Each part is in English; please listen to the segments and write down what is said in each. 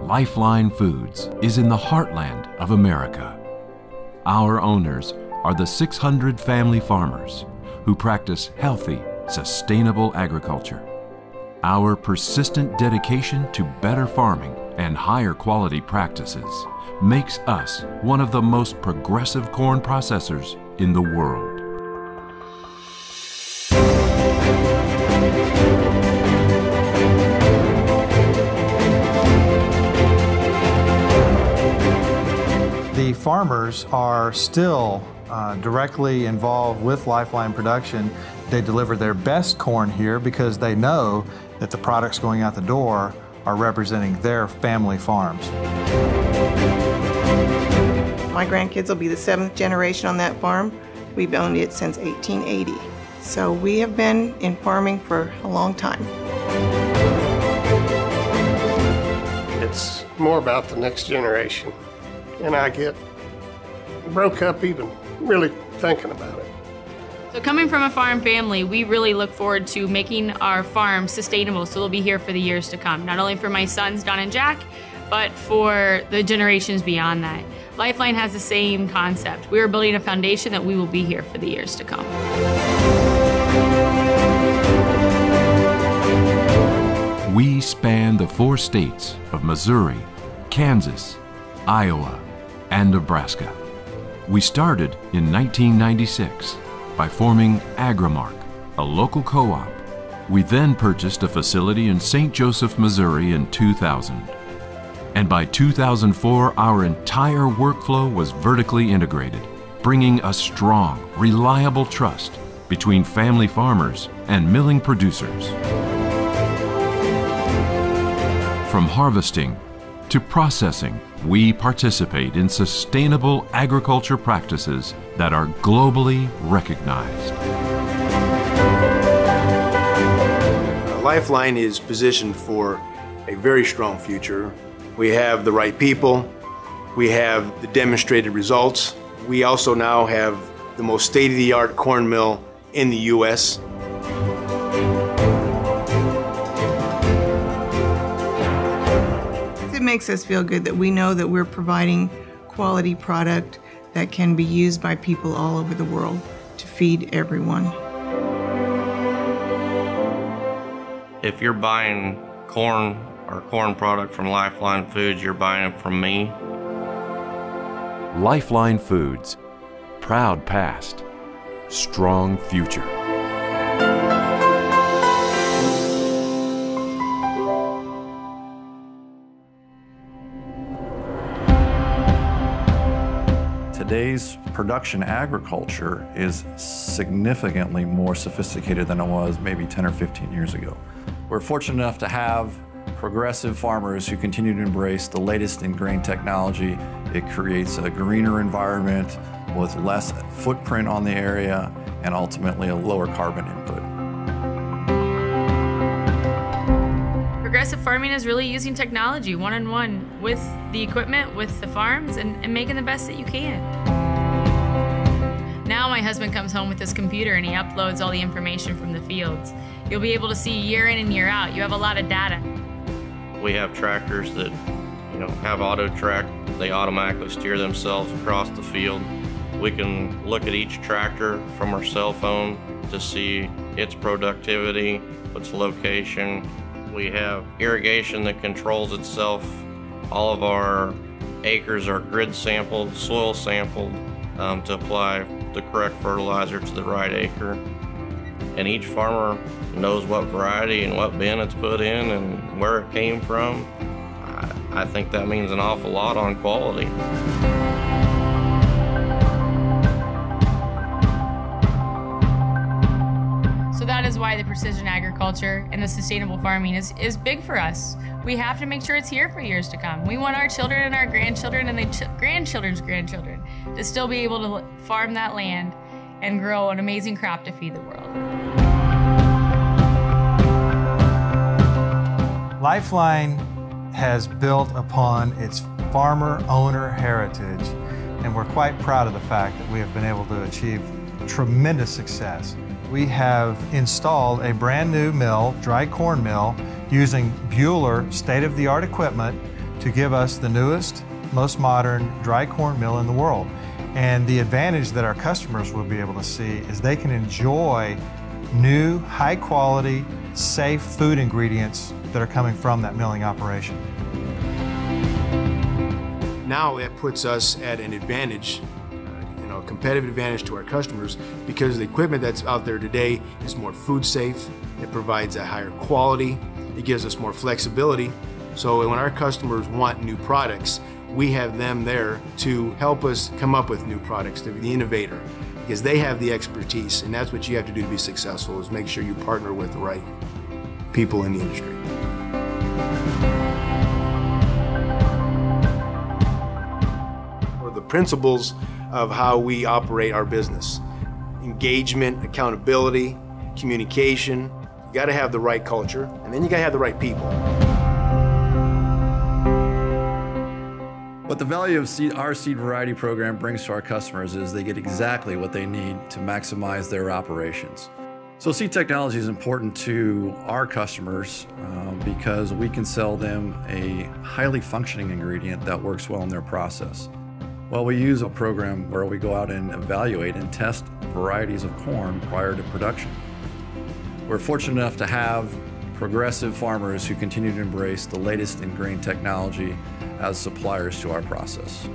LifeLine Foods is in the heartland of America. Our owners are the 600 family farmers who practice healthy, sustainable agriculture. Our persistent dedication to better farming and higher quality practices makes us one of the most progressive corn processors in the world. The farmers are still directly involved with LifeLine production. They deliver their best corn here because they know that the products going out the door are representing their family farms. My grandkids will be the 7th generation on that farm. We've owned it since 1880. So we have been in farming for a long time. It's more about the next generation. And I get broke up even really thinking about it. So coming from a farm family, we really look forward to making our farm sustainable so they'll be here for the years to come. Not only for my sons, Don and Jack, but for the generations beyond that. LifeLine has the same concept. We are building a foundation that we will be here for the years to come. We span the 4 states of Missouri, Kansas, Iowa, and Nebraska. We started in 1996 by forming Agrimark, a local co-op. We then purchased a facility in St. Joseph, Missouri in 2000. And by 2004, our entire workflow was vertically integrated, bringing a strong, reliable trust between family farmers and milling producers. From harvesting to processing, we participate in sustainable agriculture practices that are globally recognized. LifeLine is positioned for a very strong future. We have the right people. We have the demonstrated results. We also now have the most state-of-the-art corn mill in the U.S. It makes us feel good that we know that we're providing quality product that can be used by people all over the world to feed everyone. If you're buying corn or corn product from LifeLine Foods, you're buying it from me. LifeLine Foods, proud past, strong future. Today's production agriculture is significantly more sophisticated than it was maybe 10 or 15 years ago. We're fortunate enough to have progressive farmers who continue to embrace the latest in grain technology. It creates a greener environment with less footprint on the area and ultimately a lower carbon input. Progressive farming is really using technology one-on-one with the equipment, with the farms, and making the best that you can. Now my husband comes home with his computer and he uploads all the information from the fields. You'll be able to see year in and year out. You have a lot of data. We have tractors that, have auto track. They automatically steer themselves across the field. We can look at each tractor from our cell phone to see its productivity, its location. We have irrigation that controls itself. All of our acres are grid sampled, soil sampled to apply the correct fertilizer to the right acre. And each farmer knows what variety and what bin it's put in and where it came from. I think that means an awful lot on quality. So that is why the precision agriculture and the sustainable farming is big for us. We have to make sure it's here for years to come. We want our children and our grandchildren and the grandchildren's grandchildren to still be able to farm that land and grow an amazing crop to feed the world. LifeLine has built upon its farmer-owner heritage, and we're quite proud of the fact that we have been able to achieve tremendous success. We have installed a brand new mill, dry corn mill, using Buehler state-of-the-art equipment to give us the newest, most modern dry corn mill in the world. And the advantage that our customers will be able to see is they can enjoy new, high quality, safe food ingredients that are coming from that milling operation. Now it puts us at an advantage, a competitive advantage to our customers, because the equipment that's out there today is more food safe, it provides a higher quality, it gives us more flexibility. So when our customers want new products, we have them there to help us come up with new products, to be the innovator, because they have the expertise, and that's what you have to do to be successful, is make sure you partner with the right people in the industry. The principles of how we operate our business: engagement, accountability, communication. You got to have the right culture, and then you got to have the right people. What the value of our seed variety program brings to our customers is they get exactly what they need to maximize their operations. So seed technology is important to our customers because we can sell them a highly functioning ingredient that works well in their process. Well, we use a program where we go out and evaluate and test varieties of corn prior to production. We're fortunate enough to have progressive farmers who continue to embrace the latest in grain technology as suppliers to our process.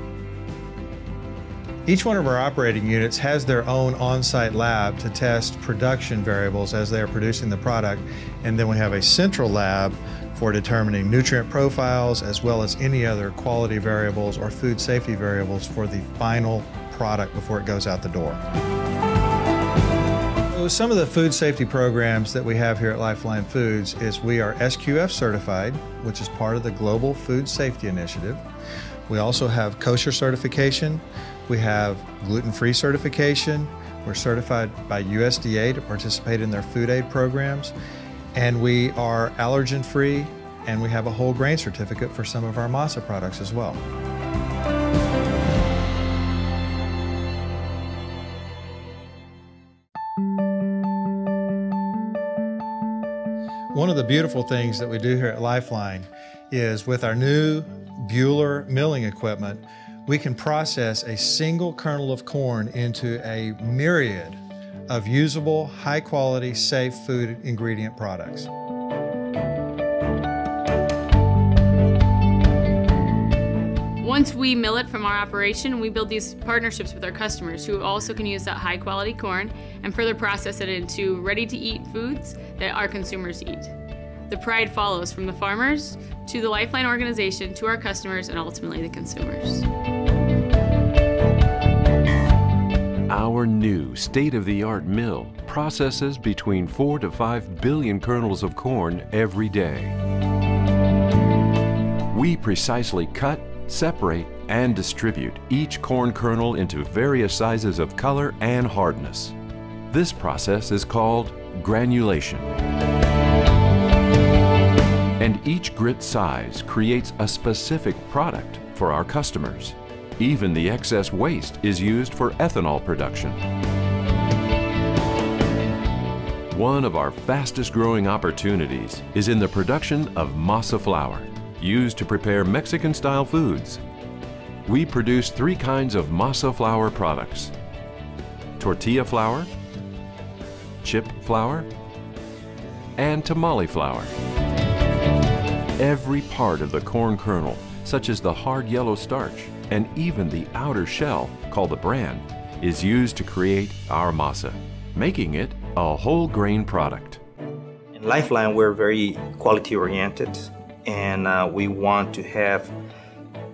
Each one of our operating units has their own on-site lab to test production variables as they are producing the product, and then we have a central lab for determining nutrient profiles as well as any other quality variables or food safety variables for the final product before it goes out the door. So some of the food safety programs that we have here at LifeLine Foods is we are SQF certified, which is part of the Global Food Safety Initiative. We also have kosher certification. We have gluten-free certification. We're certified by USDA to participate in their food aid programs. And we are allergen-free, and we have a whole grain certificate for some of our masa products as well. One of the beautiful things that we do here at LifeLine is with our new Bueller milling equipment, we can process a single kernel of corn into a myriad of usable, high-quality, safe food ingredient products. Once we mill it from our operation, we build these partnerships with our customers who also can use that high-quality corn and further process it into ready-to-eat foods that our consumers eat. The pride follows from the farmers to the LifeLine organization to our customers and ultimately the consumers. Our new state-of-the-art mill processes between 4 to 5 billion kernels of corn every day. We precisely cut, separate, and distribute each corn kernel into various sizes of color and hardness. This process is called granulation. And each grit size creates a specific product for our customers. Even the excess waste is used for ethanol production. One of our fastest growing opportunities is in the production of masa flour, used to prepare Mexican-style foods. We produce 3 kinds of masa flour products: tortilla flour, chip flour, and tamale flour. Every part of the corn kernel, such as the hard yellow starch, and even the outer shell, called the bran, is used to create our masa, making it a whole grain product. In LifeLine, we're very quality oriented, and we want to have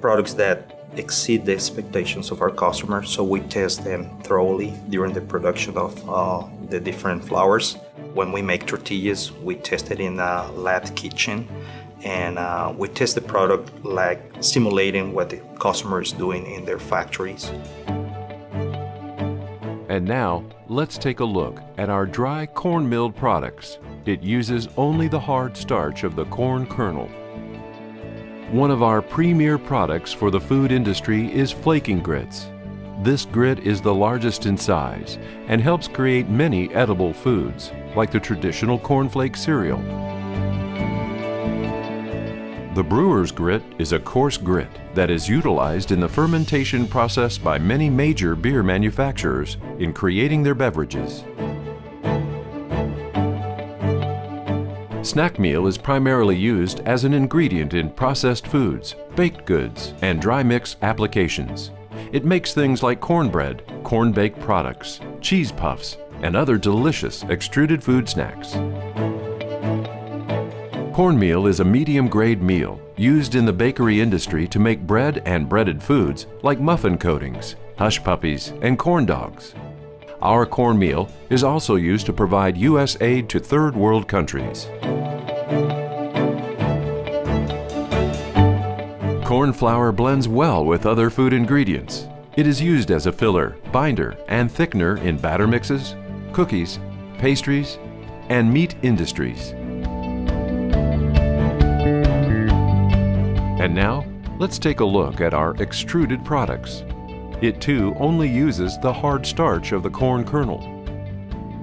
products that exceed the expectations of our customers, so we test them thoroughly during the production of the different flours. When we make tortillas, we test it in a lab kitchen, and we test the product like simulating what the customer is doing in their factories. And now, let's take a look at our dry corn milled products. It uses only the hard starch of the corn kernel. One of our premier products for the food industry is flaking grits. This grit is the largest in size and helps create many edible foods, like the traditional cornflake cereal. The brewer's grit is a coarse grit that is utilized in the fermentation process by many major beer manufacturers in creating their beverages. Snack meal is primarily used as an ingredient in processed foods, baked goods, and dry mix applications. It makes things like cornbread, corn-baked products, cheese puffs, and other delicious extruded food snacks. Cornmeal is a medium-grade meal used in the bakery industry to make bread and breaded foods like muffin coatings, hush puppies, and corn dogs. Our cornmeal is also used to provide U.S. aid to third world countries. Corn flour blends well with other food ingredients. It is used as a filler, binder, and thickener in batter mixes, cookies, pastries, and meat industries. And now, let's take a look at our extruded products. It too only uses the hard starch of the corn kernel.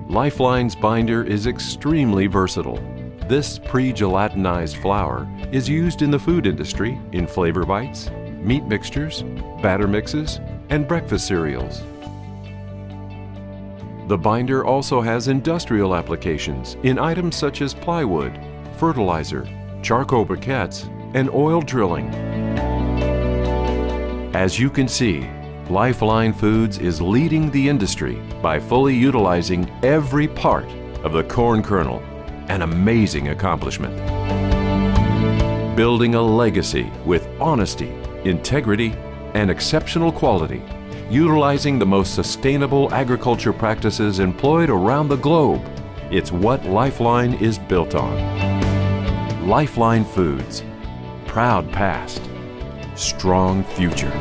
LifeLine's binder is extremely versatile. This pre-gelatinized flour is used in the food industry in flavor bites, meat mixtures, batter mixes, and breakfast cereals. The binder also has industrial applications in items such as plywood, fertilizer, charcoal briquettes, and oil drilling. As you can see, LifeLine Foods is leading the industry by fully utilizing every part of the corn kernel, an amazing accomplishment. Building a legacy with honesty, integrity, and exceptional quality, utilizing the most sustainable agriculture practices employed around the globe. It's what LifeLine is built on. LifeLine Foods. Proud past, strong future.